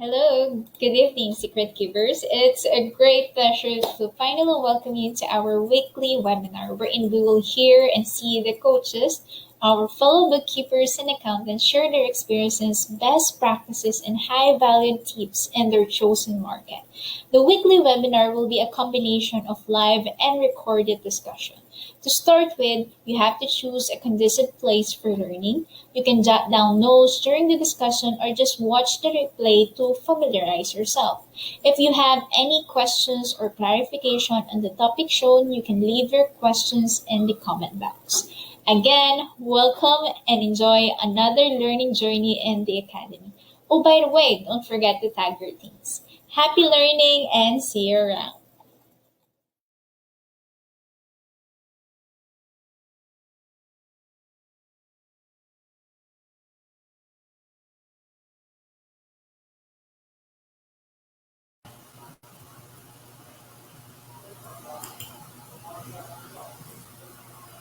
Hello, good evening, Secret Keepers. It's a great pleasure to finally welcome you to our weekly webinar wherein we will hear and see the coaches, our fellow bookkeepers and accountants share their experiences, best practices, and high valued tips in their chosen market. The weekly webinar will be a combination of live and recorded discussion. To start with, you have to choose a conducive place for learning. You can jot down notes during the discussion or just watch the replay to familiarize yourself. If you have any questions or clarification on the topic shown, you can leave your questions in the comment box. Again, welcome and enjoy another learning journey in the Academy. Oh, by the way, don't forget to tag your teams. Happy learning and see you around.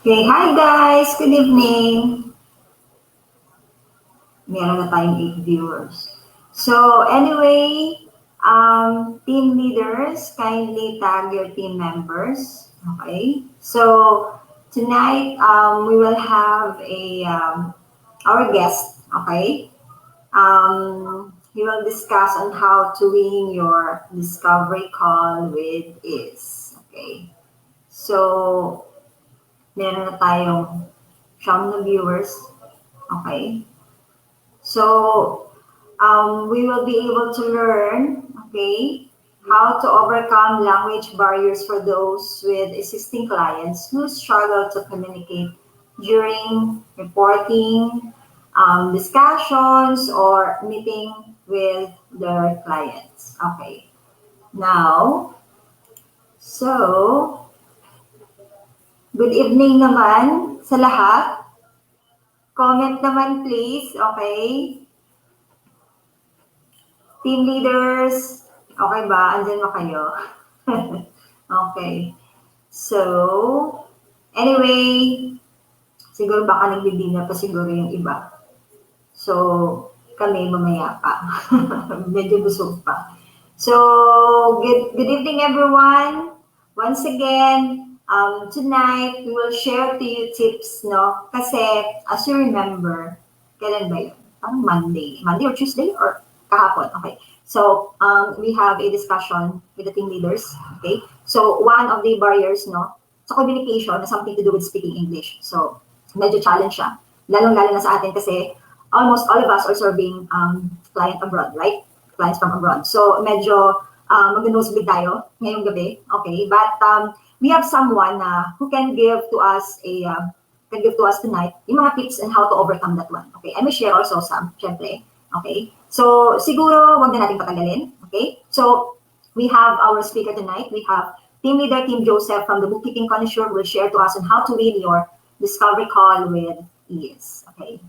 Okay, hi guys, good evening. Meron na tayong 8 viewers. So anyway, team leaders, kindly tag your team members. Okay, so tonight we will have our guest. Okay, he will discuss on how to win your discovery call with is. Okay, so meron na tayong siyam na viewers. Okay. So we will be able to learn, okay, how to overcome language barriers for those with existing clients who struggle to communicate during reporting, discussions, or meeting with their clients. Okay. Now, so, good evening naman sa lahat. Comment naman please, okay? Team leaders, okay ba? Andyan ba kayo? Okay. So, anyway, siguro baka nagdi-dinner pa siguro yung iba. So, kami mamaya pa. Medyo busog pa. So, good evening everyone. Once again, tonight we will share to you tips, no? Kasi, as you remember, kailan ba yun? Parang Monday. Monday or Tuesday or kahapon. Okay. So, we have a discussion with the team leaders. Okay. So, one of the barriers, no, sa communication has something to do with speaking English. So, medyo challenge siya. Lalong-lalo na sa atin kasi almost all of us are serving client abroad, right? Clients from abroad. So, medyo mag-nosebleed tayo ngayong gabi. Okay. But, we have someone who can give to us tonight yung mga tips on how to overcome that one. Okay. I may share also some, syempre. Okay. So, siguro, wag na natin patagalin. Okay. So, we have our speaker tonight. We have Team Leader Team Joseph from the Bookkeeping Connoisseur will share to us on how to win your discovery call with ease. Okay.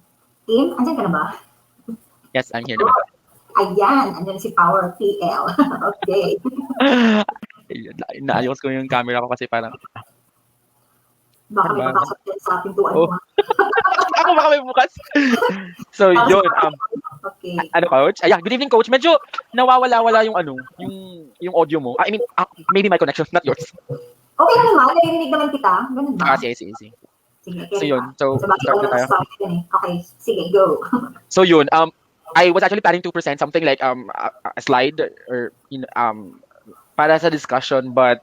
Team, andyan ka na ba? Yes, I'm here naman. Ayan, andyan si Power PL. Okay. Naayos ko yung camera ko kasi parang, Baka may Diba? papasok din sa ating tuwan oh, mo. ako baka may bukas. So, Para yun. sa Okay. Ano, coach? Yeah, good evening, coach. Medyo nawawala-wala yung yung audio mo. I mean, maybe my connection, not yours. Okay lang naman, naririnig naman kita. Ganun ba? Sige, sige, sige. Sige, So, kaya yun. So, Sabagay start wala na tayo. start yun eh. Okay, sige, go. So, yun. I was actually planning to present something like a slide or para sa discussion, but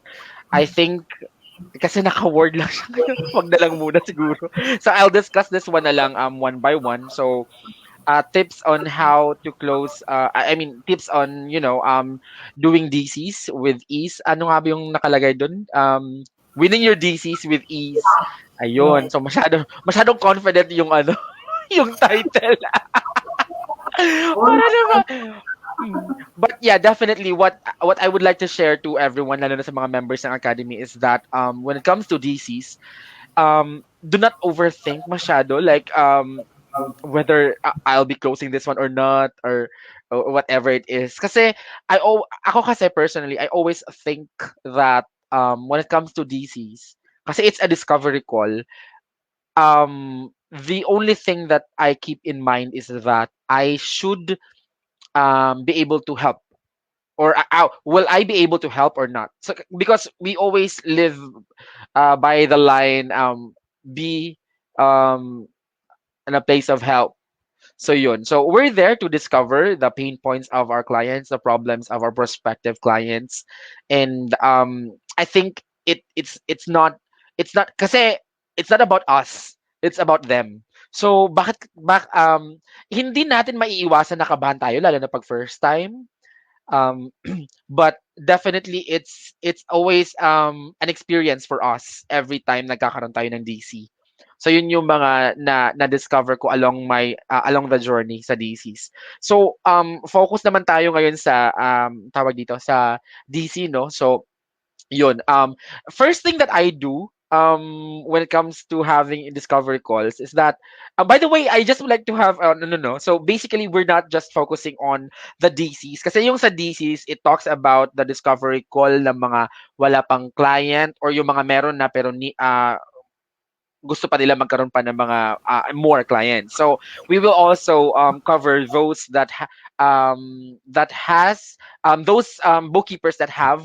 I think kasi naka-word lang siya ngayon. Wag na lang muna siguro. So I'll discuss this one na lang one by one. So tips on how to close I mean tips on doing DCs with ease. Ano nga ba yung nakalagay doon? Winning your DCs with ease. Ayun. Yes. So masyadong confident yung yung title. Para naman. But yeah, definitely what I would like to share to everyone, lalo na sa mga members ng Academy, is that when it comes to DCs, do not overthink masyado, like whether I'll be closing this one or not, or whatever it is. Kasi ako kasi personally, I always think that when it comes to DCs, kasi it's a discovery call, the only thing that I keep in mind is that I should be able to help, or will I be able to help or not? So because we always live by the line, be um in a place of help. So yun. So we're there to discover the pain points of our clients, the problems of our prospective clients. And I think it's not kasi it's not about us. It's about them. So hindi natin maiiwasan na kabahan tayo lalo na pag first time. Um but definitely it's always an experience for us every time nagkakaroon tayo ng DC. So yun yung mga na discover ko along the journey sa DCs. So focus naman tayo ngayon sa tawag dito sa DC, no. So yun, first thing that I do when it comes to having discovery calls is that, by the way, I just would like to have no. So basically we're not just focusing on the DCs kasi yung sa DCs it talks about the discovery call ng mga wala pang client or yung mga meron na pero gusto pa nila magkaroon pa ng mga more clients. So we will also cover those that has those bookkeepers that have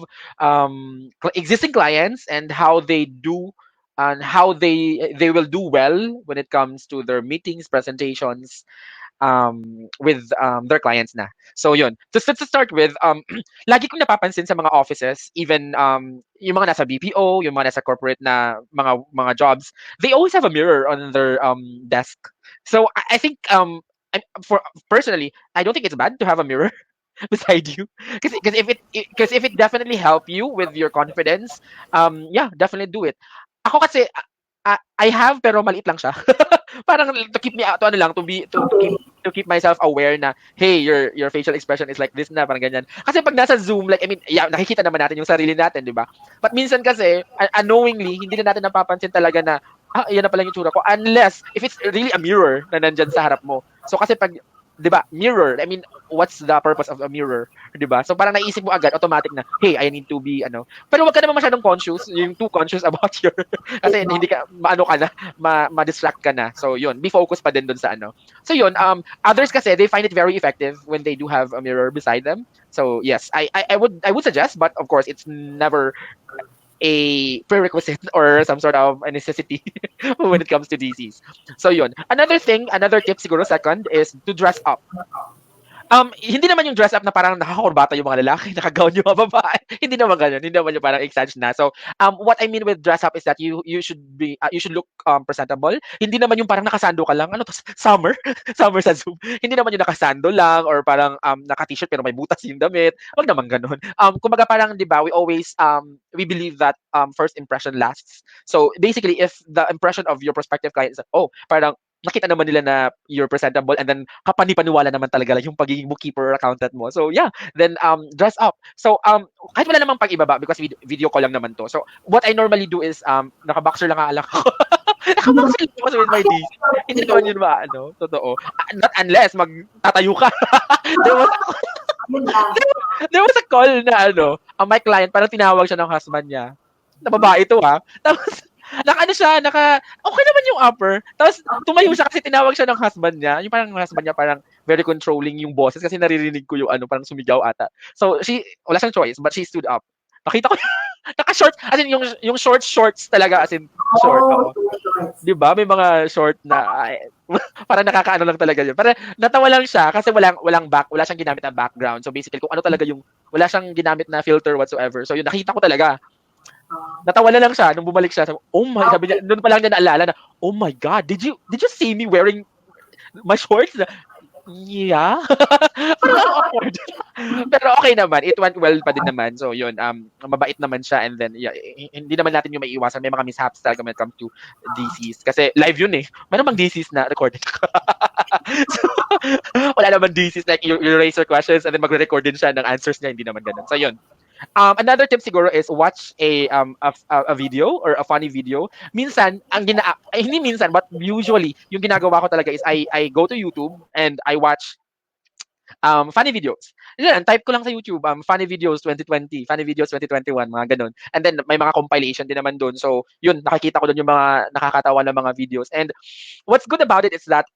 existing clients and how they do and how they will do well when it comes to their meetings, presentations, with their clients na. So yun. To start with, lagi kong napapansin sa mga offices, even yung mga nasa BPO, yung mga nasa corporate na mga jobs, they always have a mirror on their desk. So I think for personally, I don't think it's bad to have a mirror beside you, because if it definitely help you with your confidence, yeah, definitely do it. Ako kasi I have pero maliit lang siya. Parang to keep me to ano lang Okay. to keep myself aware na hey, your facial expression is like this na, parang ganyan. Kasi pag nasa Zoom, like I mean, yeah, nakikita naman natin yung sarili natin, 'di ba? But minsan kasi unknowingly hindi na natin napapansin talaga na yan na pala yung tsura ko, unless if it's really a mirror na nandyan sa harap mo. So kasi pag 'di ba, mirror, I mean, what's the purpose of a mirror, 'di ba? So parang naisip mo agad automatic na, hey, I need to be ano. Pero wag ka naman masyadong conscious, yung too conscious about your kasi hindi ka maano ka na, ma-distract ka na. So yun, be focused pa din doon sa ano. So yun, others kasi they find it very effective when they do have a mirror beside them. So yes, I would suggest, but of course it's never a prerequisite or some sort of a necessity when it comes to DCs. So yun. Another tip siguro second is to dress up. Hindi naman yung dress up na parang nakakakurbata yung mga lalaki, naka-gown yung mga babae. Hindi naman gano'n. Hindi naman yung parang exage na. So, what I mean with dress up is that you should look presentable. Hindi naman yung parang nakasando ka lang. Ano to? Summer? Summer sa Zoom. Hindi naman yung nakasando lang or parang naka-t-shirt pero may butas yung damit. Wag naman gano'n. Kumbaga parang 'di ba, we believe that first impression lasts. So, basically if the impression of your prospective client is that, oh, parang nakita naman nila na you're presentable and then kapani-paniwala naman talaga yung pagiging bookkeeper or accountant mo. So yeah, then dress up. So kahit wala namang pag-ibaba because video call lang naman to. So what I normally do is naka-boxer lang alak ako. Naka-boxer lang ako with my DC. Hindi naman yun totoo. Not unless magtatayo ka. there was Yun lang. there was a call na my client parang tinawag siya ng husband niya. Na babae ito Tapos okay naman yung upper. Tapos tumayo siya kasi tinawag siya ng husband niya. Yung parang husband niya parang very controlling yung boses kasi naririnig ko yung parang sumigaw ata. So wala siyang choice but she stood up. Nakita ko naka-shorts, as in yung shorts talaga, as in short. Oh, 'Di ba? May mga short na parang nakakaano lang talaga yun. Parang natawa lang siya kasi wala siyang ginamit na background. So basically kung ano talaga yung wala siyang ginamit na filter whatsoever. So yun nakita ko talaga. Natawa na lang siya nung bumalik siya. Sabi niya, doon pa lang niya naalala na, oh my God, did you see me wearing my shorts? Yeah. Parang awkward. Pero okay naman. It went well pa din naman. So yun, mabait naman siya and then yeah, hindi naman natin yung maiiwasan. May mga mishaps talaga when it comes to DCs. Kasi live yun eh. Meron bang DCs na recorded? So, wala naman DCs like you raise your questions and then magre-record din siya ng answers niya. Hindi naman ganun. So yun. Another tip siguro is watch a video or a funny video. Minsan, hindi minsan, but usually, yung ginagawa ko talaga is I go to YouTube and I watch funny videos. Yan, type ko lang sa YouTube, funny videos 2020, funny videos 2021, mga ganun. And then may mga compilation din naman doon. So, yun, nakikita ko doon yung mga nakakatawa na mga videos. And what's good about it is that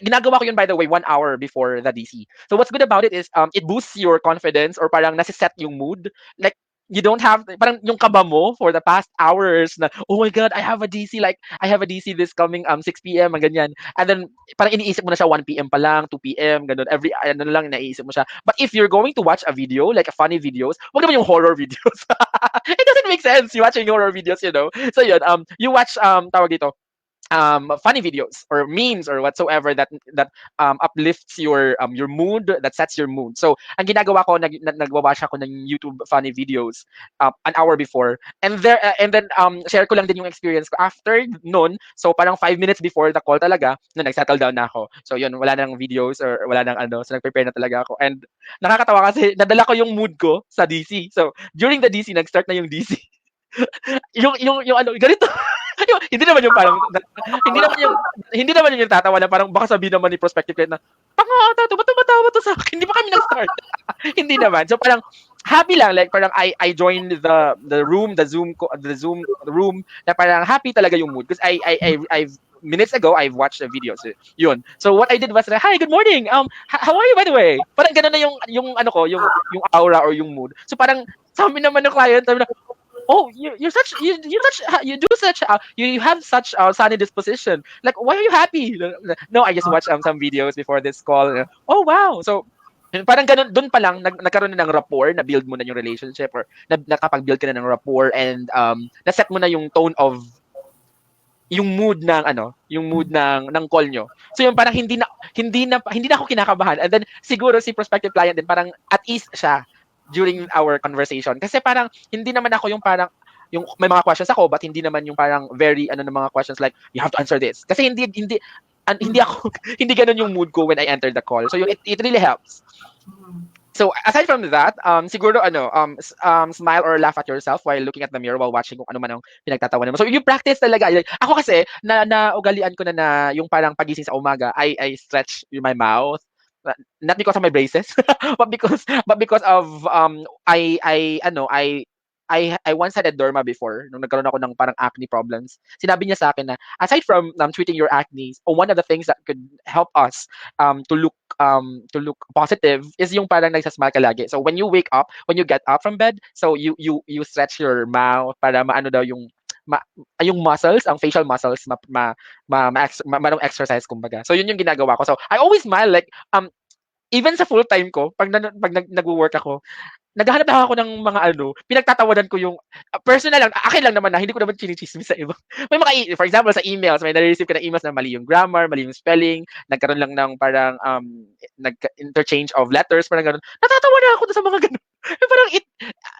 ginagawa ko yun, by the way, 1 hour before the DC. So what's good about it is it boosts your confidence, or parang nasiset yung mood. Like, you don't have parang yung kaba mo for the past hours na, oh my god, I have a DC, like I have a DC this coming 6 p.m. ang ganyan. And then parang iniisip mo na siya 1 p.m. pa lang, 2 p.m. ganun. Every ano lang naiisip mo siya. But if you're going to watch a video, like a funny videos, wag naman yung horror videos. It doesn't make sense you watching horror videos, you know. So yun, you watch tawag dito, funny videos or memes or whatsoever that uplifts your mood, that sets your mood. So ang ginagawa ko, nagwa-watch ako ng YouTube funny videos an hour before, and then share ko lang din yung experience ko after noon. So parang 5 minutes before the call talaga na nag-settle down na ako. So yun, wala nang videos or wala nang ano, so nag-prepare na talaga ako. And nakakatawa kasi nadala ko yung mood ko sa DC. So during the DC, nag-start na yung DC. yung ano, ganito. Hindi naman yung parang hindi naman yung tatawa na parang baka sabihin naman ni prospective client na ba't tumatawa to sa akin, hindi pa kami nag-start. Hindi naman. So parang happy lang, like parang I joined the Zoom room na parang happy talaga yung mood because I've minutes ago I've watched the videos. Yun. So what I did was like, hi, good morning. How are you, by the way? Parang ganoon na yung ano ko, yung aura or yung mood. So parang sabi naman ng client, sabi na, oh, you have such sunny disposition. Like, why are you happy? No, I just watched some videos before this call. Oh, wow. So parang ganun, dun pa lang nagkaroon na ng rapport, na build mo na yung relationship, or nakapag-build ka na ng rapport, and na-set mo na yung tone of yung mood ng call nyo. So yung parang hindi na ako kinakabahan, and then siguro si prospective client din parang at ease siya during our conversation. Kasi parang hindi naman ako yung parang yung may mga questions ako, but hindi naman yung parang very ng mga questions like you have to answer this. Kasi hindi ako hindi ganoon yung mood ko when I enter the call. So it really helps. So aside from that, siguro smile or laugh at yourself while looking at the mirror while watching kung ano man ang pinagtatawanan mo. So you practice talaga. Like, ako kasi na ugalian ko na yung parang pagising sa umaga, I stretch my mouth. Not because of my braces, but because of I once had a derma before nung nagkaroon ako ng parang acne problems. Sinabi niya sa akin na aside from treating your acne, one of the things that could help us to look positive is yung parang nagsasmile ka lagi. So when you get up from bed, so you stretch your mouth para maano daw yung muscles, ang facial muscles manong exercise kumbaga. So yun yung ginagawa ko. So I always smile, like even sa full time ko, pag nagwo-work ako, naghahanap ako ng mga pinagtatawanan ko yung personal lang, akin lang naman na hindi ko naman chinichismis sa iba. May for example sa emails, may nare-receive ka ng emails na mali yung grammar, mali yung spelling, nagkaroon lang ng parang interchange of letters, parang gano'n. Natatawa na ako sa mga gano'n.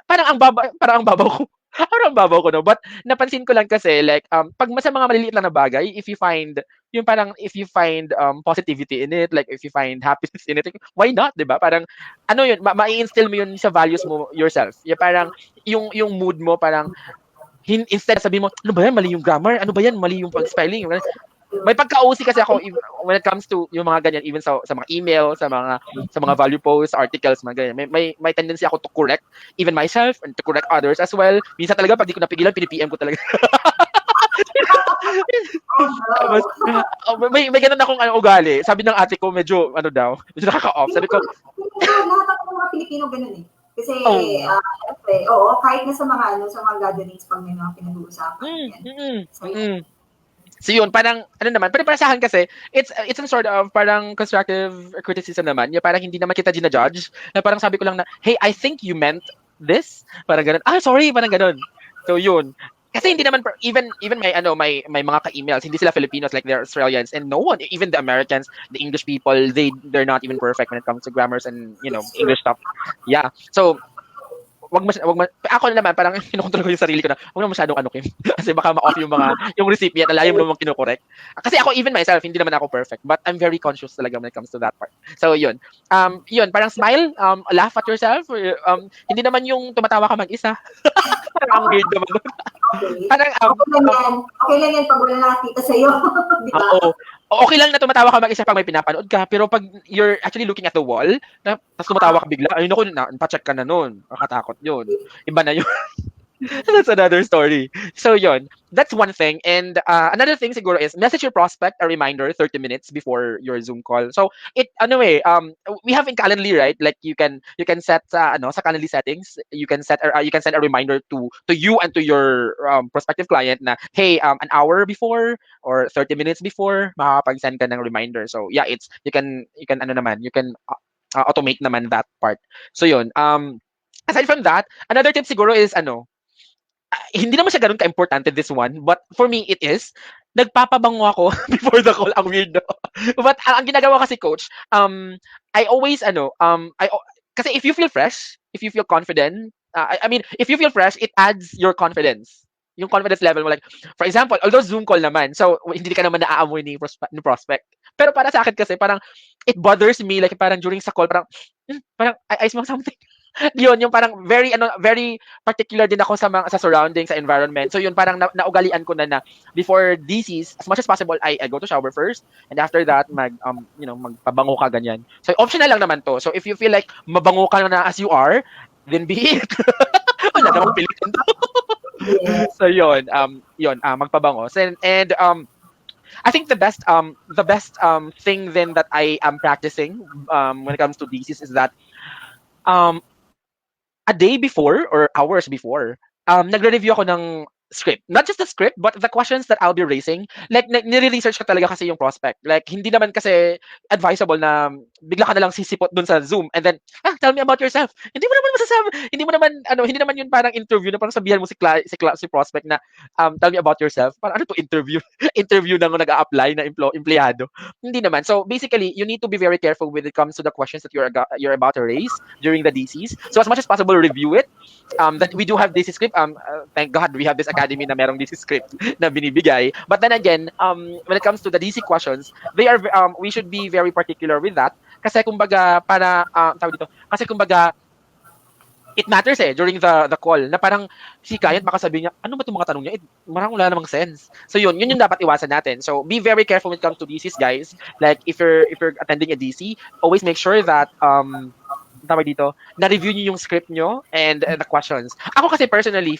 Parang ang babaw ko. Parang babaw ko, no? But napansin ko lang kasi, like, pag sa mga maliliit lang na bagay, if you find positivity in it, like if you find happiness in it, why not, di ba? Parang, yun, ma-i-instill mo yun sa values mo yourself. Yung parang, yung mood mo, parang, instead sabihin mo, ano ba yan, mali yung grammar? Ano ba yan, mali yung spelling? May pagka-OC kasi ako when it comes to yung mga ganyan, even sa mga email, sa mga value posts, articles, mga ganyan. May tendency ako to correct even myself and to correct others as well. Minsan talaga pag di ko napigilan, pini-PM ko talaga. may ganun akong ugali. Sabi ng ate ko, medyo nakaka-off. Sabi ko, lahat ng mga Pilipino ganun eh. Kasi, kahit na sa mga gatherings pag may mga pinag-uusapan. So yun, parang, pero para sa akin kasi, it's some sort of parang constructive criticism naman. Yung parang hindi naman kita ginajudge. Na parang sabi ko lang na, hey, I think you meant this. Parang ganun. Sorry, parang ganun. So yun. Kasi hindi naman, even may mga ka-emails, hindi sila Filipinos, like they're Australians, and no one, even the Americans, the English people, they're not even perfect when it comes to grammars and, English stuff. Yeah. So, ako naman parang kinokontrol ko yung sarili ko na wag na masyadong Kim. Kasi baka ma-off yung recipient, alayo mo naman kinokorek. Kasi ako, even myself, hindi naman ako perfect, but I'm very conscious talaga when it comes to that part. So yun. Yun, parang smile, laugh at yourself. Hindi naman yung tumatawa ka mag-isa. Parang ang weird naman. Parang okay lang yan pag wala nakakita sa'yo. Oo. Okay lang na tumatawa ka mag-isa pag may pinapanood ka, pero pag you're actually looking at the wall, tapos tumatawa ka bigla, ayun ako, pa-check ka na nun. Nakatakot yun. Iba na yun. That's another story. So yon, that's one thing. And another thing siguro is message your prospect a reminder 30 minutes before your Zoom call. So it anyway, we have in Calendly, right? Like you can set sa Calendly settings, you can set you can send a reminder to you and to your prospective client na hey, an hour before or 30 minutes before makakapag-send ka ng reminder. So yeah, it's you can ano naman, you can automate naman that part. So yun. Aside from that, another tip siguro is hindi naman siya gano'n ka-importante this one, but for me it is. Nagpapabango ako before the call. Ang weird, no? But ang ginagawa kasi coach, I always kasi if you feel fresh, if you feel confident, I mean, if you feel fresh, it adds your confidence. Yung confidence level mo, like, for example, although Zoom call naman, so hindi ka naman naaamoy ni prospect. Pero para sa akin kasi, parang, it bothers me, like, parang during sa call, parang, parang, I smell something. Yun, yung parang very particular din ako sa surroundings, sa environment. So yun, parang naugalian ko na before DCs, as much as possible, I go to shower first, and after that, magpabango ka ganyan. So optional lang naman to. So if you feel like mabango ka na as you are, then be it. Wala namang pilitan to. Yes. So yun, magpabango. And I think the best thing then that I am practicing when it comes to DCs is that a day before or hours before, nagre-review ako ng script. Not just the script, but the questions that I'll be raising. Like, nire-research ko talaga kasi yung prospect. Like, hindi naman kasi advisable na bigla ka na lang sisipot dun sa Zoom and then, tell me about yourself. Hindi mo naman masasabi, hindi naman yun parang interview na parang sabihan mo si prospect na, tell me about yourself. Parang ano to interview? Interview na nag-a-apply na empleyado. Hindi naman. So, basically, you need to be very careful when it comes to the questions that you're about to raise during the DCs. So, as much as possible, review it. That we do have DC script. Thank God we have this academy na merong DC script na binibigay. But then again, when it comes to the DC questions, we should be very particular with that. Kasi kumbaga, tawag dito, kasi kumbaga, it matters during the call na parang si client baka sabihin niya, ano ba itong mga tanong niya? Marang wala namang sense. So yun yung dapat iwasan natin. So be very careful when it comes to DCs, guys. Like if you're attending a DC, always make sure that tawag dito, na-review niyo yung script niyo and the questions. Ako kasi personally,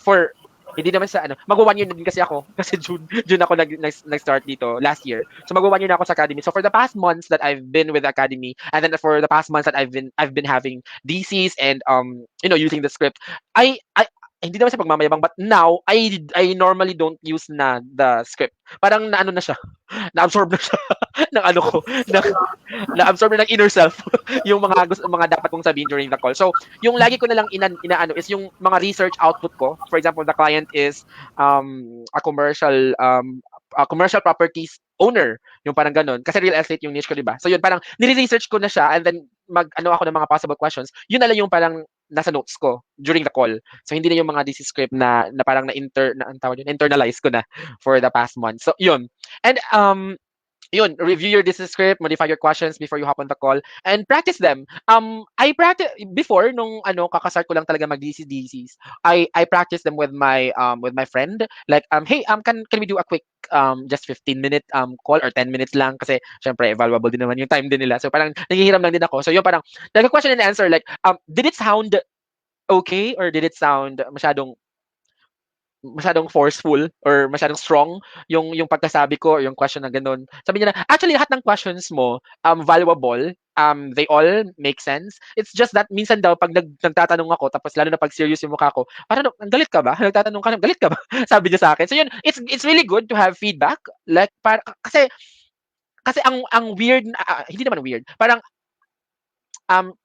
hindi naman sa magwa 1 year na din kasi ako. Kasi June ako nag-start dito last year. So magwa 1 year na ako sa academy. So for the past months that I've been with the academy, and then for the past months that I've been having DCs and using the script, I hindi naman sa pagmamayabang, but now I normally don't use na the script. Parang na siya. Na-absorb na siya ng ko, na-absorb na ng inner self yung mga dapat kong sabihin during the call. So, yung lagi ko na lang inaano is yung mga research output ko. For example, the client is a commercial properties owner, yung parang ganun. Kasi real estate yung niche ko, di ba? So, yun, parang nire-research ko na siya and then ako ng mga possible questions. Yun na lang yung parang nasa notes ko during the call. So, hindi na yung mga DC script na parang internalize ko na for the past month. So, yun. And, review your DC script, modify your questions before you hop on the call, and practice them. I practice before nung kakasart ko lang talaga mag-DCs. I practice them with my friend. Like hey, can we do a quick just 15-minute call or 10 minutes lang kasi syempre valuable din naman yung time din nila. So parang nanghihiram lang din ako. So yung parang question and answer like did it sound okay or did it sound masyadong forceful or masyadong strong yung pagkasabi ko or yung question na ganun. Sabi niya na, actually, lahat ng questions mo, valuable, they all make sense. It's just that, minsan daw, pag nagtatanong ako, tapos lalo na pag serious yung mukha ko, parang, galit ka ba? Nagtatanong ka, galit ka ba? Sabi niya sa akin. So yun, it's really good to have feedback. Like, kasi ang weird, hindi naman weird, parang,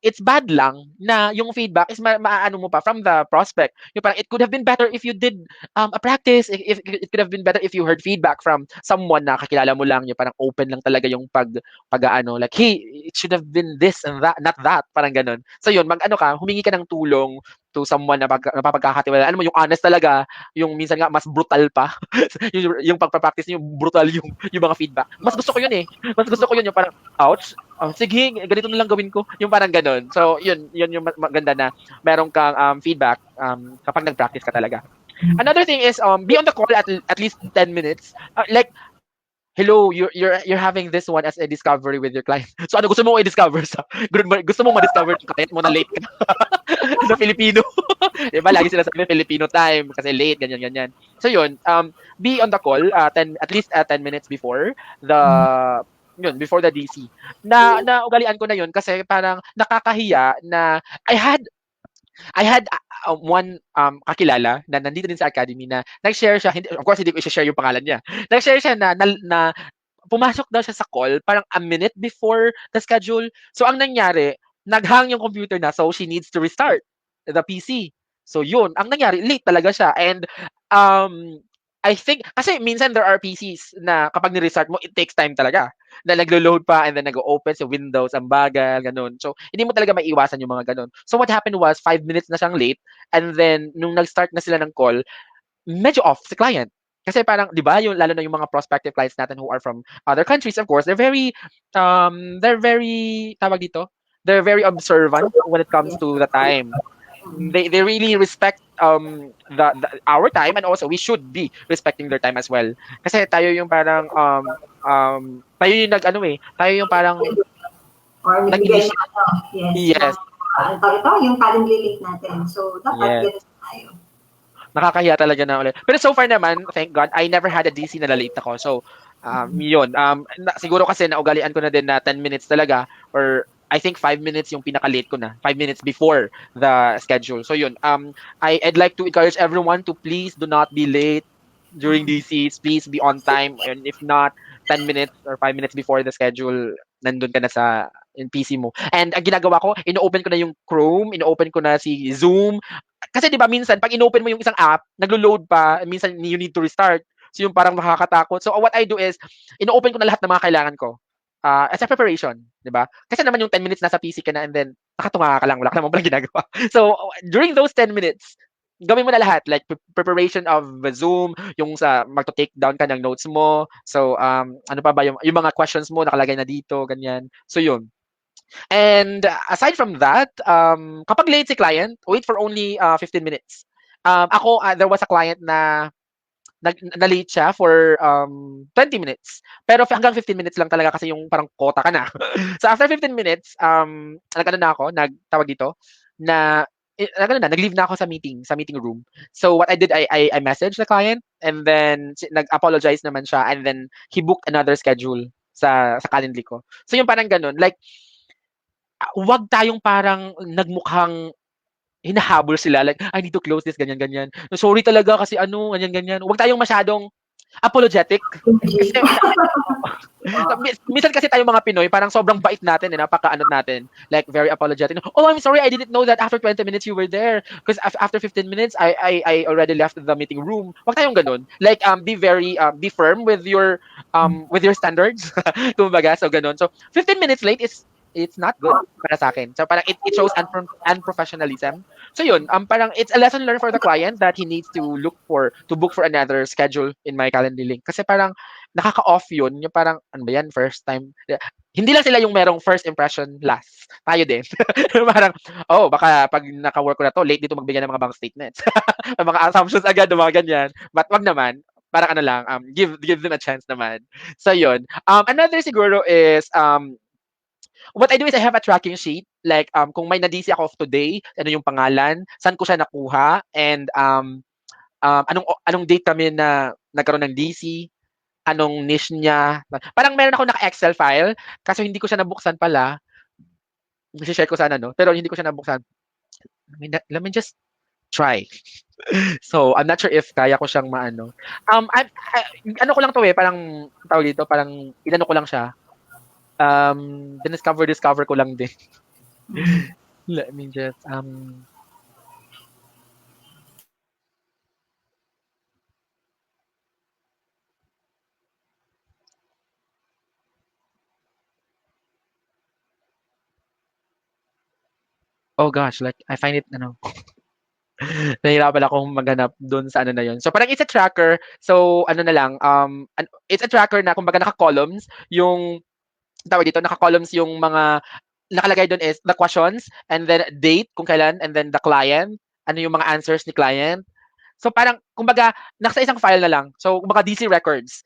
it's bad lang na yung feedback is maaano mo pa from the prospect. Yung parang it could have been better if you did a practice. If it could have been better if you heard feedback from someone na kakilala mo lang. Yung parang open lang talaga yung pag-aano. Like, hey, it should have been this and that, not that. Parang ganun. So yun, humingi ka ng tulong to someone na napapagkakatiwala. Ano mo, yung honest talaga, yung minsan nga mas brutal pa. yung pagpa-practice niyo, brutal yung mga feedback. Mas gusto ko yun eh. Mas gusto ko yun yung parang, ouch, sige, ganito na lang gawin ko. Yung parang ganun. So, yun yung maganda na meron kang feedback kapag nag-practice ka talaga. Another thing is, be on the call at least 10 minutes. Like, hello, you're having this one as a discovery with your client. So ano gusto mo i-discover sa gusto mo ma-discover yung client mo na late ka. na Filipino. Di ba? Lagi sila sabi Filipino time kasi late, ganyan. So yun, be on the call 10 at least 10 minutes before the before the DC. Na ugalian ko na yun kasi parang nakakahiya na I had one kakilala na nandito din sa academy na nag-share siya, hindi, of course hindi ko i-share yung pangalan niya. Nag-share siya na pumasok daw siya sa call parang a minute before the schedule. So ang nangyari, naghang yung computer na so she needs to restart the PC. So yun, ang nangyari, late talaga siya. And um, I think, kasi minsan there are PCs na kapag ni-restart mo, it takes time talaga. Na naglo-load pa and then nag-open sa Windows, ang bagal, ganun. So, hindi mo talaga maiiwasan yung mga ganun. So, what happened was, 5 minutes na siyang late and then, nung nag-start na sila ng call, medyo off si client. Kasi parang, di ba, yung, lalo na yung mga prospective clients natin who are from other countries, of course, they're very, tawag dito, they're very observant when it comes Yes. to the time. They really respect our time, and also we should be respecting their time as well. Kasi tayo yung parang tayo yung tayo yung parang Or nagbigay nag-initiate. na yes, Yes. ano tawag ito, yung calendar link natin. So, dapat Yes. ganun tayo. Nakakahiya talaga na ulit. Pero so far naman, thank God, I never had a DC na late ako. So, yun. Siguro kasi naugalian ko na din na 10 minutes talaga, or I think 5 minutes yung pinaka-late ko na. 5 minutes before the schedule. So yun. I'd like to encourage everyone to please do not be late during DCs. Please be on time. And if not, 10 minutes or 5 minutes before the schedule, nandun ka na sa in PC mo. And ang ginagawa ko, ino-open ko na yung Chrome, ino-open ko na si Zoom. Kasi 'di ba minsan pag inopen mo yung isang app, naglo-load pa, minsan you need to restart. So yung parang nakakatakot. So what I do is ino-open ko na lahat ng mga kailangan ko. As a preparation, 'di ba? Kasi naman yung 10 minutes nasa PC ka na and then nakatunga ka lang, wala ka naman palang ginagawa. So during those 10 minutes, gawin mo na lahat like preparation of Zoom, yung sa magto-take down ka ng notes mo. So ano pa ba yung mga questions mo nakalagay na dito, ganyan. So yun. And aside from that, kapag late si client, wait for only 15 minutes. Ako, there was a client na na-late siya for 20 minutes. Pero hanggang 15 minutes lang talaga kasi yung parang quota ka na. So after 15 minutes, nag-ano na ako, nagtawag dito, na nag-leave na ako sa meeting room. So what I did, I messaged the client and then nag-apologize naman siya and then he booked another schedule sa Calendly ko. So yung parang ganun, like wag tayong parang nagmukhang hinahabol sila like, "I need to close this," ganyan. Sorry talaga kasi ano, ganyan. Wag tayong masyadong apologetic. Kasi minsan kasi tayong mga Pinoy, parang sobrang bait natin, napaka-ano natin, like very apologetic. "Oh, I'm sorry, I didn't know that after 20 minutes you were there. Because after 15 minutes, I already left the meeting room." Wag tayong ganun. Like, be firm with your standards. Kumbaga, so ganun. So, 15 minutes late is it's not good para sa akin. So parang it shows unprofessionalism. So yun, parang it's a lesson learned for the client that he needs to book for another schedule in my calendar link. Kasi parang nakaka-off yun, yung parang, ano ba yan, first time. Hindi lang sila yung merong first impression last. Tayo din. Parang, baka pag naka-work ko na to, late dito magbigay ng mga bank statements. mga assumptions agad, mga ganyan. But wag naman, parang ano lang, give them a chance naman. So yun. Another siguro is, what I do is I have a tracking sheet. Like, kung may na-DC ako of today, ano yung pangalan, saan ko siya nakuha, and anong date kami na nagkaroon ng DC, anong niche niya. Parang meron ako naka-Excel file, kaso hindi ko siya nabuksan pala. I-share ko sana, no? Pero hindi ko siya nabuksan. Let me just try. So, I'm not sure if kaya ko siyang maano. Ano ko lang to parang tawag dito, parang inano ko lang siya. Discover ko lang din. Let me just oh gosh, like I find it nahihirapan akong maghanap dun sa ano na yun. So parang it's a tracker. So ano na lang, it's a tracker na kumbaga naka-columns yung tawag dito, naka-columns yung mga nakalagay doon is the questions and then date kung kailan and then the client, ano yung mga answers ni client. So parang kumbaga nasa isang file na lang. So kumbaga DC records.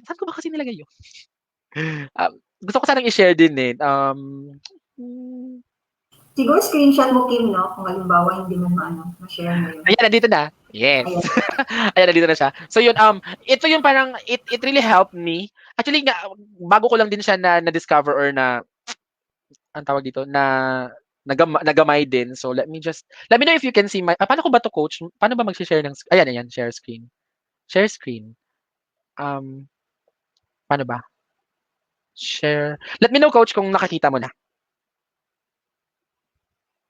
Saan ko ba kasi nilagay yun? Gusto ko sanang i-share din eh. Siguro screenshot mo, Kim, no? Kung halimbawa hindi mo ma-share mo yun. Ayan, nandito na. Yes. Ayan. Ayan, nandito na siya. So yun, ito yung parang, it really helped me. Actually, bago ko lang din siya na-discover or ang tawag dito, nagamay din. So let me know if you can see paano ko ba to, coach? Paano ba mag-share ng, ayan, share screen. Share screen. Paano ba? Share. Let me know, coach, kung nakakita mo na.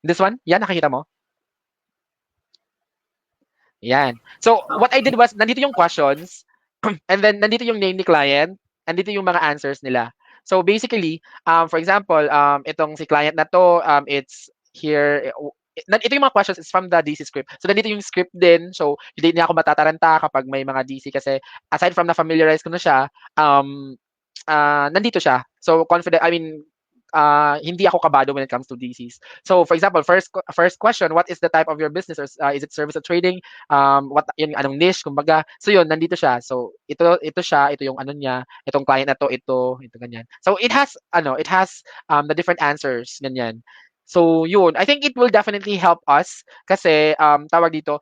This one? Yan, nakakita mo? Yan. So, what I did was, nandito yung questions, and then nandito yung name ni client, and dito yung mga answers nila. So, basically, for example, itong si client na to, it's here, ito yung mga questions is from the DC script. So, nandito yung script din. So, hindi niya ako matataranta kapag may mga DC kasi aside from na-familiarize ko na siya, nandito siya. So, confident, hindi ako kabado when it comes to DCs. So, for example, first question, what is the type of your business? Or, is it service or trading? Anong niche, kumbaga. So, yun, nandito siya. So, ito siya, ito yung ano niya, itong client na to, ito ganyan. So, it has the different answers, ganyan. So, yun, I think it will definitely help us kasi, tawag dito,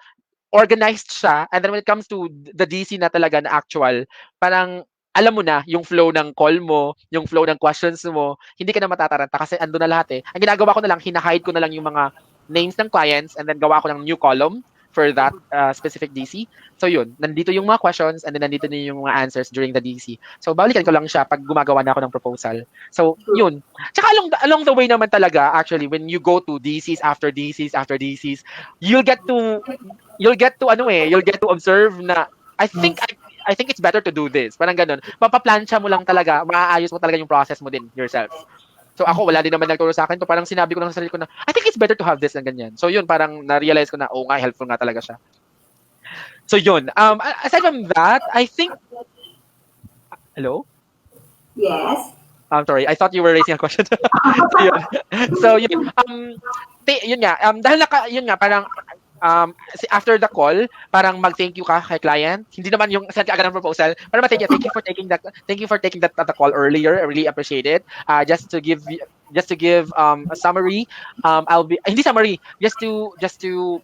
organized siya. And then when it comes to the DC na talaga na actual, parang alam mo na yung flow ng call mo, yung flow ng questions mo, hindi ka na matataranta kasi ando na lahat eh. Ang ginagawa ko na lang, hinahide ko na lang yung mga names ng clients and then gawa ko ng new column for that specific DC. So yun, nandito yung mga questions and then nandito na yung mga answers during the DC. So balikan ko lang siya pag gumagawa na ako ng proposal. So yun. Tsaka along the way naman talaga, actually, when you go to DCs after DCs after DCs, you'll get to observe na I think it's better to do this. Parang ganun. Mapaplansya mo lang talaga, maaayos mo talaga yung process mo din yourself. So ako, wala din naman nagturo sa akin to. Parang sinabi ko lang sa sarili ko na, I think it's better to have this and ganyan. So yun, parang na-realize ko na, helpful nga talaga siya. So yun. Aside from that, I think, hello? Yes. I'm sorry, I thought you were raising a question. So yun. Yun nga, dahil yun nga, parang, after the call, parang mag-thank you ka kay client. Hindi naman yung send ka agad ng proposal. Para ma-thank you for taking that call earlier. I really appreciate it. Just to give a summary, hindi summary, just to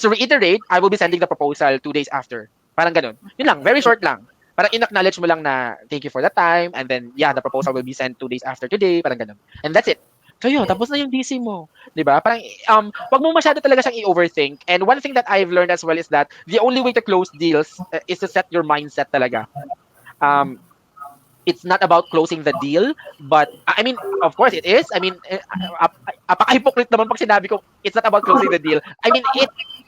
reiterate, I will be sending the proposal 2 days after. Parang ganun. Yun lang, very short lang. Parang in-acknowledge mo lang na thank you for the time and then the proposal will be sent 2 days after today, parang ganun. And that's it. So yun, tapos na yung DC mo. 'Di ba? Parang wag mo masyado talaga siyang i-overthink. And one thing that I've learned as well is that the only way to close deals is to set your mindset talaga. It's not about closing the deal, but I mean, of course it is. I mean, apaka-hypocrite naman pag sinabi ko it's not about closing the deal. I mean,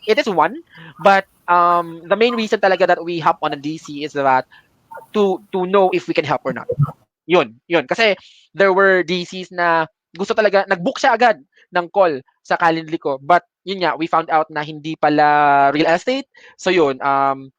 it is one, but the main reason talaga that we hop on a DC is that to know if we can help or not. Yun. Kasi there were DCs na gusto talaga, nag-book siya agad ng call sa Calendly ko. But yun nga, we found out na hindi pala real estate. So yun, tawag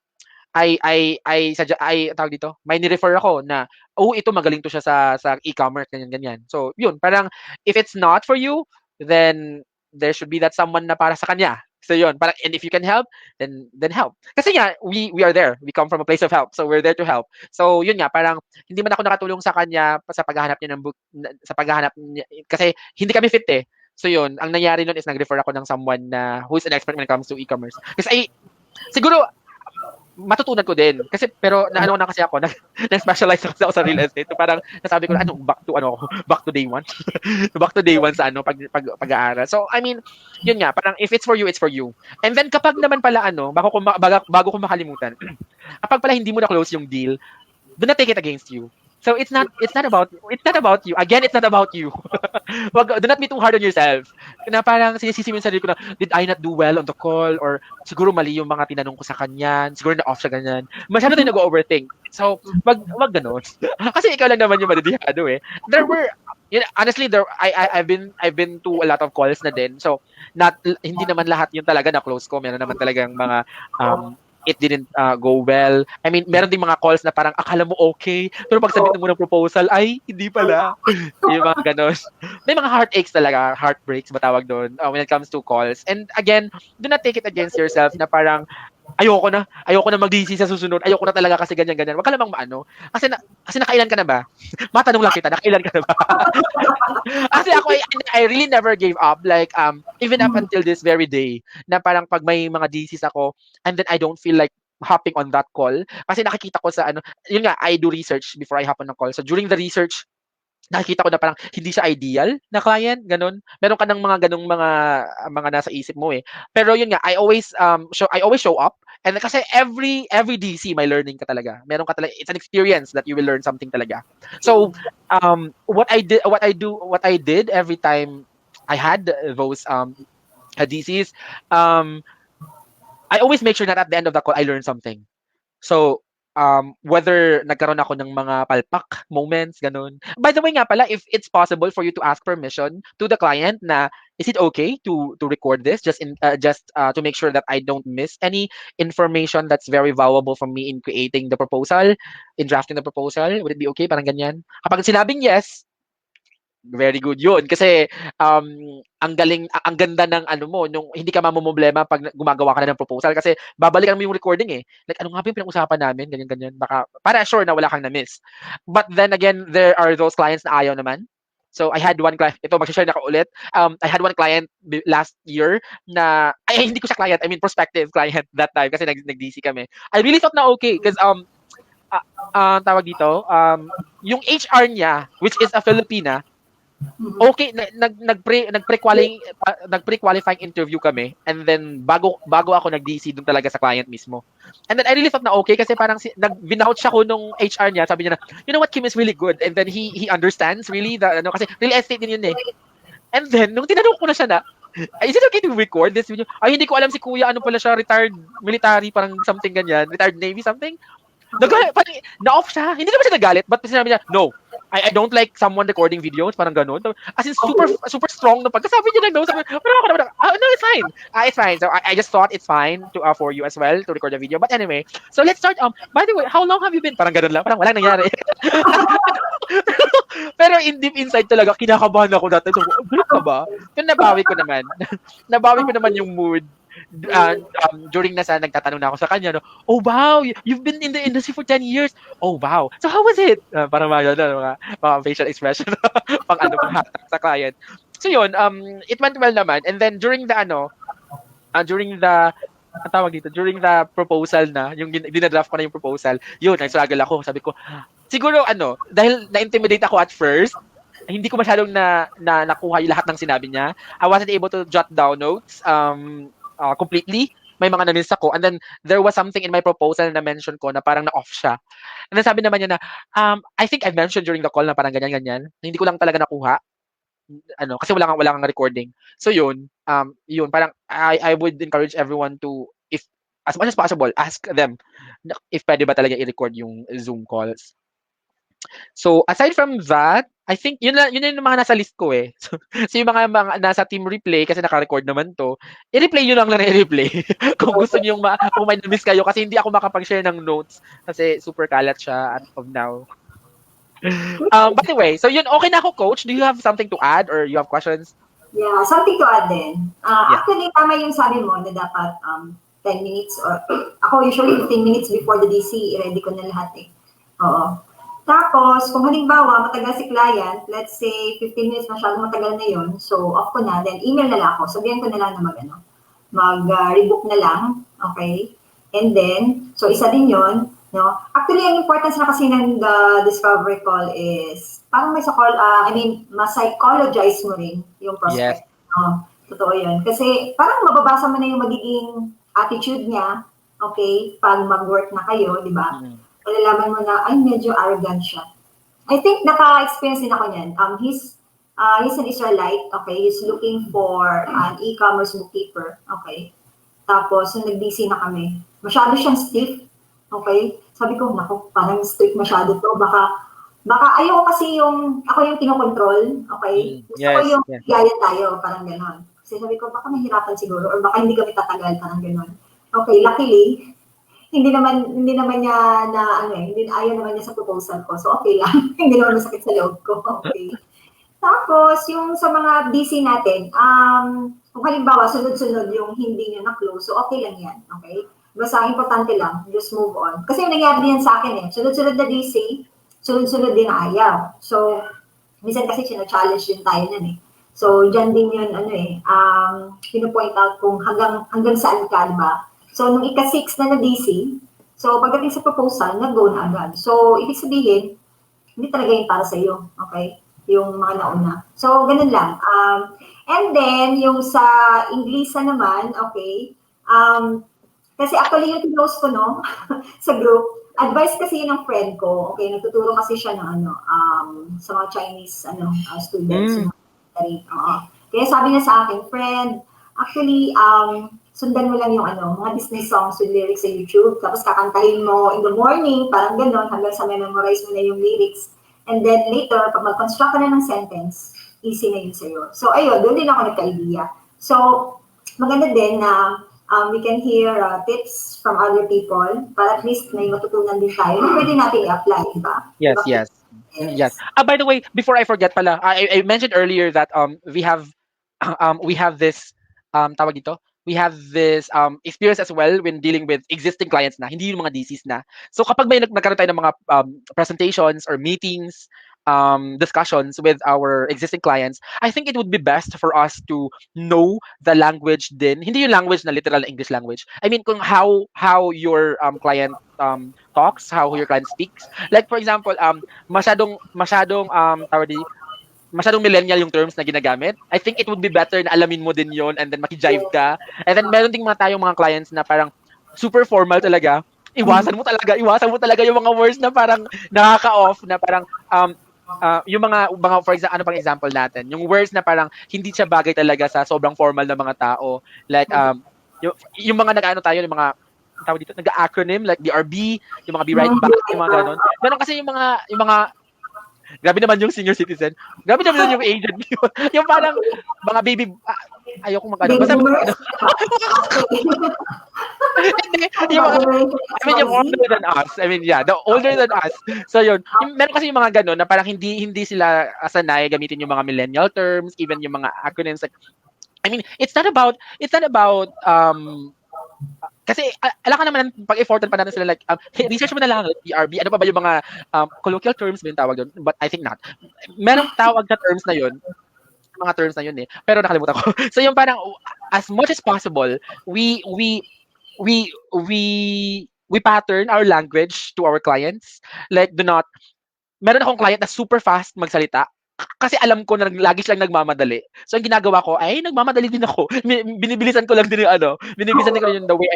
dito, may ni-refer ako na, ito magaling to siya sa e-commerce, ganyan. So yun, parang if it's not for you, then there should be that someone na para sa kanya. So yun, parang, and if you can help, then help. Kasi nga, we are there. We come from a place of help. So we're there to help. So yun nga, parang hindi man ako nakatulong sa kanya sa paghahanap niya ng book, sa paghahanap niya, kasi hindi kami fit eh. So yun, ang nangyari nun is nag-refer ako ng someone na who is an expert when it comes to e-commerce. Kasi siguro matutunan ko din. Kasi pero kasi ako, na-specialize ako sa real estate. So parang nasabi ko na back to day one. Back to day one sa pag-aaral. So I mean, yun nga, parang if it's for you, it's for you. And then kapag naman pala bago ko makalimutan, kapag pala hindi mo na close yung deal, do not take it against you. So it's not about you. Again, it's not about you. Do not be too hard on yourself. Na parang sinisisi mo yung sarili ko na, did I not do well on the call? Or siguro mali yung mga tinanong ko sa kanya. Siguro na-off siya ganyan. Masyado tayo nag-overthink. So, wag ganon. Kasi ikaw lang naman yung madedihado eh. There were, honestly, I've been to a lot of calls na din. So, hindi naman lahat yung talaga na close ko. Meron naman talagang mga it didn't go well. I mean, meron ding mga calls na parang akala mo okay, pero pag sabihin mo ng proposal, ay, hindi pala. Yung mga ganon. May mga heartaches talaga, heartbreaks, ba tawag doon, when it comes to calls. And again, do not take it against yourself na parang, ayoko na mag-DC sa susunod. Ayoko na talaga kasi ganyan. Wag ka namang maano. Kasi nakailan ka na ba? Matanong lang kita, nakailan ka na ba? Kasi ako, I really never gave up. Like, even up until this very day, na parang pag may mga DCs ako, and then I don't feel like hopping on that call. Kasi nakikita ko sa yun nga, I do research before I hop on a call. So during the research, nakikita ko na parang hindi siya ideal na client, ganun. Meron ka ng mga ganung mga nasa isip mo eh. Pero yun nga, I always show up. And kasi every DC may learning ka talaga. Meron ka talaga, it's an experience that you will learn something talaga. So what I did every time I had those DCs, I always make sure that at the end of the call I learn something. So, whether nagkaroon ako ng mga palpak moments, ganun. By the way nga pala, if it's possible for you to ask permission to the client na, is it okay to record this just to make sure that I don't miss any information that's very valuable for me in creating the proposal, in drafting the proposal? Would it be okay? Parang ganyan. Kapag sinabing yes, very good yun. Kasi, ang ganda ng mo, nung hindi ka mamomroblema pag gumagawa ka na ng proposal kasi babalikan mo yung recording eh. Like, ano nga ba yung pinag-usapan namin? Ganyan. Baka, para sure na wala kang na-miss. But then again, there are those clients na ayaw naman. So, I had one client, ito, mag-share na ako ulit. I had one client last year na, hindi ko siya client, I mean, prospective client that time kasi nag-DC kami. I really thought na okay because, tawag dito, yung HR niya, which is a Filipina, okay, nag-pre-qualifying interview kami and then bago ako nag-DC dun talaga sa client mismo. And then I really thought na okay kasi parang binouch ako nung HR niya, sabi niya na, you know what, Kim is really good. And then he understands really kasi real estate din yun eh. And then nung tinanong ko na siya na, is it okay to record this video? Ay, hindi ko alam si Kuya, ano pala siya, retired military, parang something ganyan, retired Navy something. Parang na-off siya. Hindi naman siya nagalit, but sinabi niya, no, I don't like someone recording videos, parang ganun. As in, super strong na pagkasabi niya no, sabi, no, it's fine. It's fine. So I just thought it's fine to for you as well to record a video. But anyway, so let's start. By the way, how long have you been? Parang ganun lang, parang walang nangyari. Pero in deep inside talaga, kinakabahan ako dati. So, ganun ka ba? Pero nabawi ko naman yung mood. During nagtatanong na ako sa kanya, no, oh wow, you've been in the industry for 10 years. Oh wow. So how was it? Parang mga facial expression pang hatak sa client. So yun, it went well naman. And then during the during the proposal na, yung dinadraft ko na yung proposal, yun, nag-struggle ako. Sabi ko, siguro dahil na-intimidate ako at first, hindi ko masyadong nakuha yung lahat ng sinabi niya. I wasn't able to jot down notes completely. May mga na-miss ako. And then, there was something in my proposal na mention ko na parang na-off siya. And then sabi naman niya na, I think I mentioned during the call na parang ganyan. Hindi ko lang talaga nakuha. Kasi wala kang recording. So yun, parang I would encourage everyone to, if as much as possible, ask them if pwede ba talaga i-record yung Zoom calls. So aside from that, I think yun yung mga nasa list ko eh. So yung mga nasa team replay kasi naka-record naman to, i-replay nyo lang i-replay. Kung gusto niyo kung may na-miss kayo kasi hindi ako makapag-share ng notes kasi super kalat siya as of now. By the way, so yun, okay na ako, Coach. Do you have something to add or you have questions? Yeah, something to add din. Actually, tama yung sabi mo na dapat 10 minutes or ako usually 15 minutes before the DC, i-ready ko na lahat eh. Oo. Tapos, kung halimbawa, matagal si client, let's say 15 minutes masyadong matagal na yun, so off ko na, then email na lang ako. Sabihan ko na lang na mag-rebook na lang, okay? And then, so isa din yun, no? Actually, ang importance na kasi ng the discovery call is, parang ma-psychologize mo rin yung prospect. Yes. Totoo yun. Kasi parang mababasa mo na yung magiging attitude niya, okay, pag mag-work na kayo, di ba? Malalaman mo na, ay, medyo arrogant siya. I think naka-experience din ako niyan. He's an Israelite, okay? He's looking for an e-commerce bookkeeper, okay? Tapos, nung nag-DC na kami, masyado siyang stiff, okay? Sabi ko, naku, parang strict masyado to. Baka ayoko kasi ako yung kinokontrol, okay? Gusto ko yung gaya tayo, parang gano'n. Kasi sabi ko, baka mahirapan siguro, or baka hindi kami tatagal, parang gano'n. Okay, luckily, hindi naman niya ayaw naman niya sa proposal ko. So, okay lang. Hindi naman masakit sa loob ko. Okay. Tapos, yung sa mga DC natin, kung halimbawa, sunod-sunod yung hindi niya na-close, so okay lang yan. Okay? Basta importante lang, just move on. Kasi yung nangyari din sa akin eh. Sunod-sunod na DC, sunod-sunod din na ayaw. So, minsan kasi challenge din tayo nun eh. So, dyan din yun, pinupoint out kung hanggang saan ka, diba? So, nung ika-6 na DC, so, pagdating sa proposal, nag-go na agad. So, ibig sabihin, hindi talaga yung para sa'yo, okay? Yung mga nauna. So, ganun lang. And then, yung sa Inglesa naman, okay, kasi actually yung pinost ko, no, sa group, advice kasi yun ng friend ko, okay, nagtuturo kasi siya ng sa mga Chinese, students, kaya sabi niya sa akin, friend, actually, sundan mo lang yung mga Disney songs with lyrics sa YouTube, tapos kakantahin mo in the morning, parang gano'n, hanggang sa memorize mo na yung lyrics. And then later, pag mag-construct ka na ng sentence, easy na yun sa'yo. So, ayun, doon din ako nagka-idea. So, maganda din na we can hear tips from other people para at least may matutunan din tayo na pwede natin i-apply, diba? Yes, yes. Yes. By the way, before I forget pala, I mentioned earlier that we have this tawag dito, we have this experience as well when dealing with existing clients na, hindi yung mga DCs na. So kapag may nagkaroon tayo ng mga presentations or meetings, discussions with our existing clients, I think it would be best for us to know the language din. Hindi yung language na literal na English language. I mean, kung how your client talks, how your client speaks. Like for example, masyadong tawag di, masyadong millennial yung terms na ginagamit. I think it would be better na alamin mo din yon and then makijive ka. And then meron ding tayong mga clients na parang super formal talaga. Iwasan mo talaga yung mga words na parang nakaka-off, na parang yung mga for example, ano pang example natin, yung words na parang hindi siya bagay talaga sa sobrang formal na mga tao, like yung mga nag-ano tayo, yung mga tawag dito, nag-acronym like BRB, yung mga be right back, yung mga ganon. Meron kasi yung mga grabe naman yung senior citizen, grabe naman yung agent yun. Yung parang mga baby, ayoko mag-ano, basta yung mga, I mean, yung older than us. I mean, yeah, the older than us. So yun, meron kasi yung mga ganun na parang hindi sila sanay gamitin yung mga millennial terms, even yung mga acronyms. Like, I mean, it's not about kasi alam ka naman pag-effortan pa natin sila, like research mo na lang, like BRB, ano pa ba yung mga colloquial terms ba yung tawag doon? But I think not. Merong tawag sa terms na yun, mga terms na yun eh. Pero nakalimutan ko. So yung parang as much as possible, we pattern our language to our clients. Like meron akong client na super fast magsalita. Kasi alam ko na lagi silang nagmamadali. So, ang ginagawa ko, ay, nagmamadali din ako. Binibilisan ko lang din yung binibilisan ko yung the way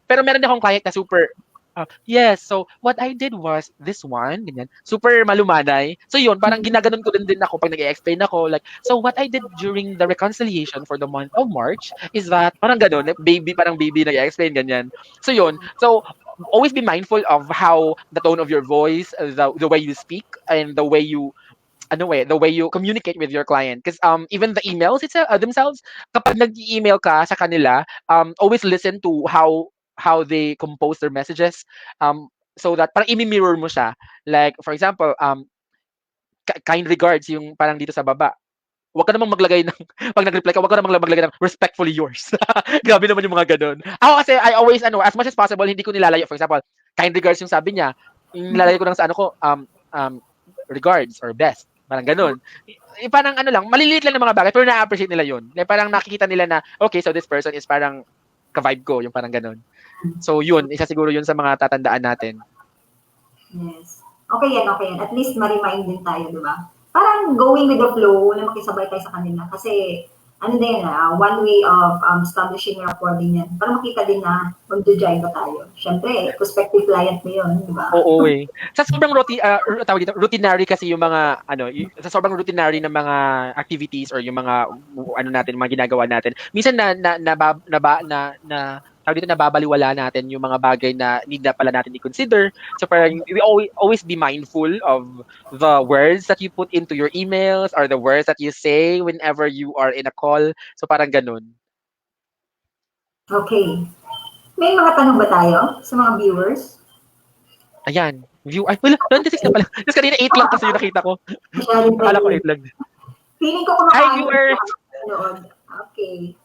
Pero meron din akong client na super, yes, so what I did was this one, ganyan, super malumanay. So yun, parang ginaganon ko din ako pag nag-explain ako, like, so what I did during the reconciliation for the month of March is that, parang ganon, parang baby nag-explain, ganyan. So yun, so always be mindful of how the tone of your voice, the way you speak, and the way you communicate with your client, because even the emails themselves, kapag nag-email ka sa kanila, always listen to how they compose their messages, so that parang i-mirror mo siya, like for example, kind regards, yung parang dito sa baba, wag ka namang maglagay ng pag nag-reply ka, wag ka namang maglagay ng respectfully yours. Grabe naman yung mga ganun. Ako kasi I always as much as possible, hindi ko nilalayo. For example, kind regards yung sabi niya, nilalagay ko lang sa regards or best. Parang ganun. Parang lang, maliliit lang ng mga bagay, pero na-appreciate nila yun. Like, parang nakikita nila na, okay, so this person is parang ka-vibe ko, yung parang ganun. So yun, isa siguro yun sa mga tatandaan natin. Yes. Okay yan. At least ma-remind din tayo, di ba? Parang going with the flow na makisabay tayo sa kanila. Kasi, one way of establishing rapport din yan. Para makita din na mag-jive ba tayo. Siyempre, prospective client mo yun, di ba? Oo eh. Sa sobrang routinary kasi yung mga, sa sobrang routinary ng mga activities or yung mga, mga ginagawa natin, minsan nababaliwala natin yung mga bagay na need na pala natin i-consider. So parang we always be mindful of the words that you put into your emails or the words that you say whenever you are in a call. So parang ganun. Okay. May mga tanong ba tayo sa mga viewers? Ayan. Wala, 26 na pala. Tapos kanina 8 lang kasi yung nakita ko. Akala ko 8 lang. Feeling ko kumakain. Hi, viewers! Okay.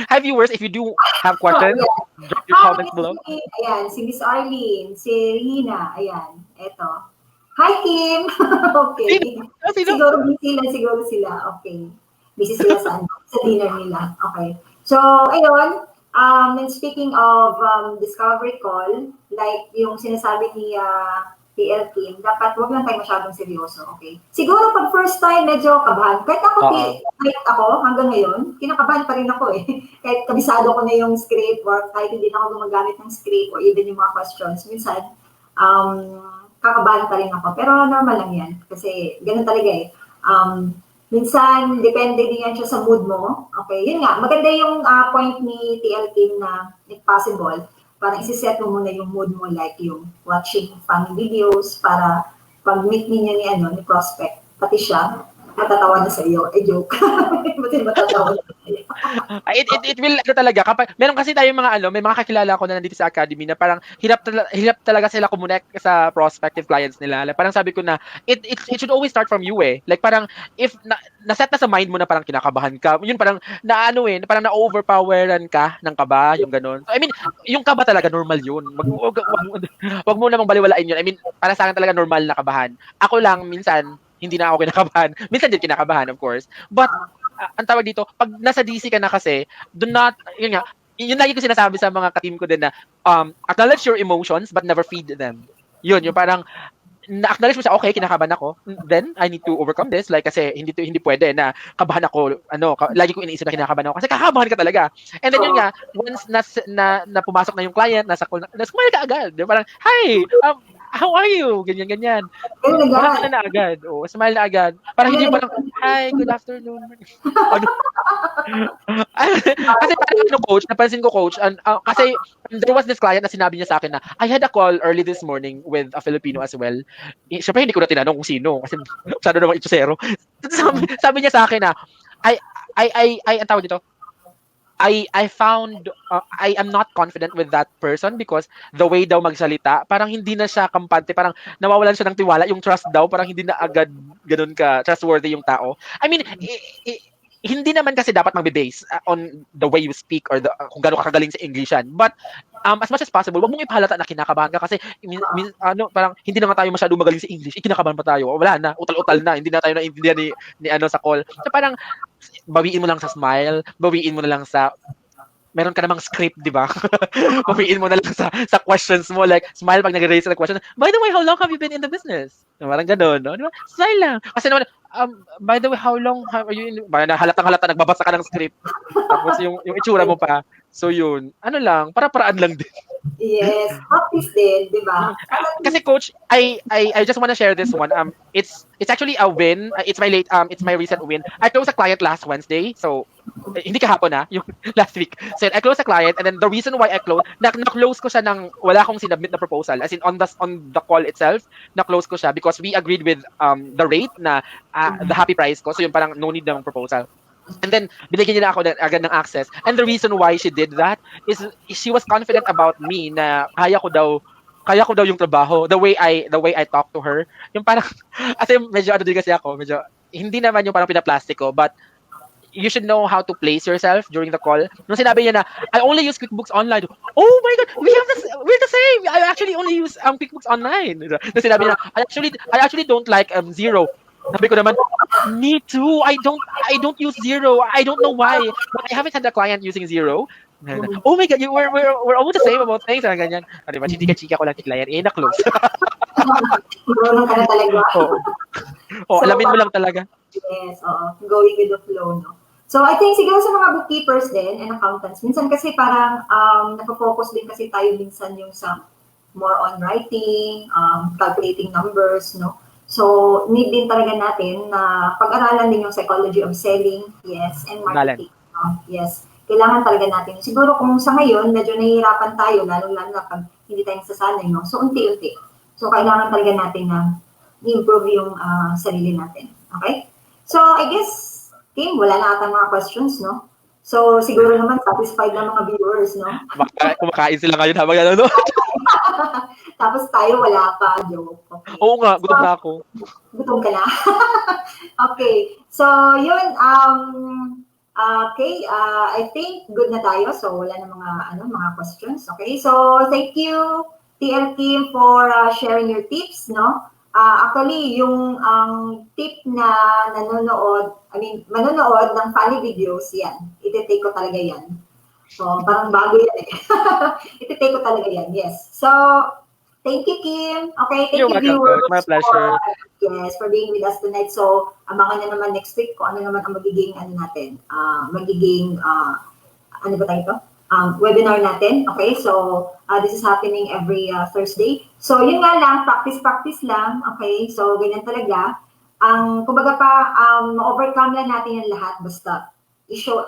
Hi viewers, if you do have questions, drop your comments below. Ayan, si Miss Arlene, si Rina, ayan, eto. Hi, Kim! Okay. Sino? Siguro sila. Okay. Busy sila sa dinner nila. Okay. So, ayun, and speaking of discovery call, like yung sinasabi ni TL Kim, dapat huwag lang tayo masyadong seryoso, okay? Siguro pag first time, medyo kabahan. Kahit ako, hanggang ngayon, kinakabahan pa rin ako eh. Kahit kabisado ko na yung script or kahit hindi na ako gumagamit ng script or even yung mga questions, minsan, kakabahan pa rin ako. Pero normal lang yan. Kasi ganun talaga eh. Minsan, depende din yan siya sa mood mo. Okay, yun nga. Maganda yung point ni TL Kim na if possible, parang isi-set mo muna yung mood mo like yung watching funny videos para pag meet niya ni prospect, pati siya, matatawa na sa iyo. Joke. Ba't matatawa na sa iyo? It will talaga kapag meron kasi tayong mga may mga kakilala ko na nandito sa academy na parang hirap talaga sila connect sa prospective clients nila. Like, parang sabi ko na it should always start from you eh. Like parang if na-set na sa mind mo na parang kinakabahan ka, yun parang parang na-overpoweran ka ng kaba, yung ganun. So, I mean, yung kaba talaga normal yun. Wag mo namang baliwalain yun. I mean, para sa akin talaga normal na kabahan. Ako lang minsan hindi na ako kinakabahan. Minsan din kinakabahan, of course. But ang tawag dito, pag nasa DC ka na kasi, yun lagi ko sinasabi sa mga ka-team ko din na acknowledge your emotions but never feed them. Yun, yung parang na-acknowledge mo siya, okay, kinakabahan ako, then I need to overcome this, like kasi hindi pwede na kabahan ako, lagi ko iniisip na kinakabahan ako kasi kakabahan ka talaga. And then yun nga, once na pumasok na yung client, nasa call na smile ka agad. Parang, hi, how are you? Ganyan. Parang na agad. Smile na agad. Parang hindi parang, hi, good afternoon. Kasi parang coach, napansin ko coach, kasi there was this client na sinabi niya sa akin na, I had a call early this morning with a Filipino as well. Siyempre hindi ko na tinanong kung sino kasi masyado naman itsosero. Sabi niya sa akin na, ang tawag dito, I found I am not confident with that person because the way daw magsalita, parang hindi na siya kampante, parang nawawalan siya ng tiwala, yung trust daw, parang hindi na agad ganun ka trustworthy yung tao. I mean, hindi naman kasi dapat magbe-base on the way you speak or kung gaano ka kagaling sa Englishan. But as much as possible, wag mong ipahalata na kinakabahan ka kasi parang hindi na nga tayo masyado magaling sa English, kinakabahan pa tayo. Wala na, utal-utal na, hindi na tayo naintindihan ni sa call. So parang bawiin mo lang sa smile, bawiin mo na lang sa meron ka namang script, di ba? Bawiin mo na lang sa questions mo, like smile pag nag-raise na question. By the way, how long have you been in the business? Parang gano'n, no? Di ba? Smile lang. Kasi naman, by the way, how long are you in? Halatang-halata, nagbabasa ka ng script. Tapos yung itsura mo pa. So yun, para-paraan lang din. Yes, practice din, di ba? Kasi coach, I just want to share this one. It's actually a win. It's my recent win. I closed a client last Wednesday. So hindi kahapon yung last week. So I closed a client and then the reason why I closed, na-close ko siya ng wala akong sinubmit na proposal. As in on the call itself, na-close ko siya because we agreed with the rate na the happy price ko. So yung parang no need ng proposal. And then, binigyan niya ako agad ng access. And the reason why she did that is she was confident about me na kaya ko daw yung trabaho. The way I talk to her. Yung parang, kasi medyo din kasi ako, medyo, hindi naman yung parang pinaplastic ko, but you should know how to place yourself during the call. Nung sinabi niya na, I only use QuickBooks Online. Oh my God, we're the same. I actually only use QuickBooks Online. Nung sinabi niya, I actually don't like Xero. Sabi ko naman, me too. I don't use Xero. I don't know why. But I haven't had a client using Xero. Oh my God, we're almost the same about things. Ganyan. Diba, chika ko lang kay client. Na-close. Marunong ka na talaga. So, alamin mo lang talaga. Yes, going with the flow, no? So, I think siguro sa mga bookkeepers din and accountants, minsan kasi parang nag-focus din kasi tayo minsan yung sa more on writing, calculating numbers, no? So, need din talaga natin na pag-aralan din yung psychology of selling, yes, and marketing. Yes, kailangan talaga natin. Siguro kung sa ngayon, medyo nahihirapan tayo, lalo-lalo na pag hindi tayo sasanay, no? So, unti-unti. So, kailangan talaga natin na i-improve yung sarili natin. Okay? So, I guess, team, wala na ata mga questions, no? So, siguro naman satisfied na mga viewers, no? Kumakain sila ngayon habang ano, no? Tapos tayo wala pa, joke. Okay. Oo nga, gutom na ako. Gutom ka na? Okay. So, yun, Okay, I think good na tayo. So, wala na mga questions. Okay, so thank you, TL Kim, for sharing your tips, no? Actually, yung tip na manonood ng funny videos, yan. Iti-take ko talaga yan. So, parang bago yan eh. Iti-take ko talaga yan, yes. So, thank you, Kim. Okay, thank You're you, welcome, viewers. Coach. My pleasure. For being with us tonight. So, abangan na naman next week kung ano naman ang magiging ano ba tayo ito? Webinar natin. Okay, so this is happening every Thursday. So, yun nga lang, practice lang. Okay, so ganyan talaga. Kumbaga pa, ma-overcome lang natin yung lahat basta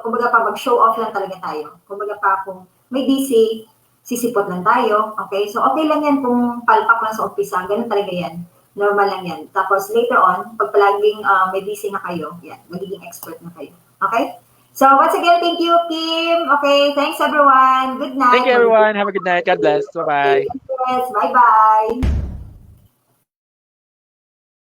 kumbaga pa, mag-show off lang talaga tayo. Kumbaga pa, kung may DC, sisipot lang tayo. Okay, so okay lang yan kung palpak lang sa umpisa. Ganun talaga yan. Normal lang yan. Tapos later on, pag palaging may DC na kayo, yan, magiging expert na kayo. Okay? So once again, thank you, Kim. Okay, thanks everyone. Good night. Thank you, everyone. Have a good night. God bless. Bye-bye. Yes, bye-bye.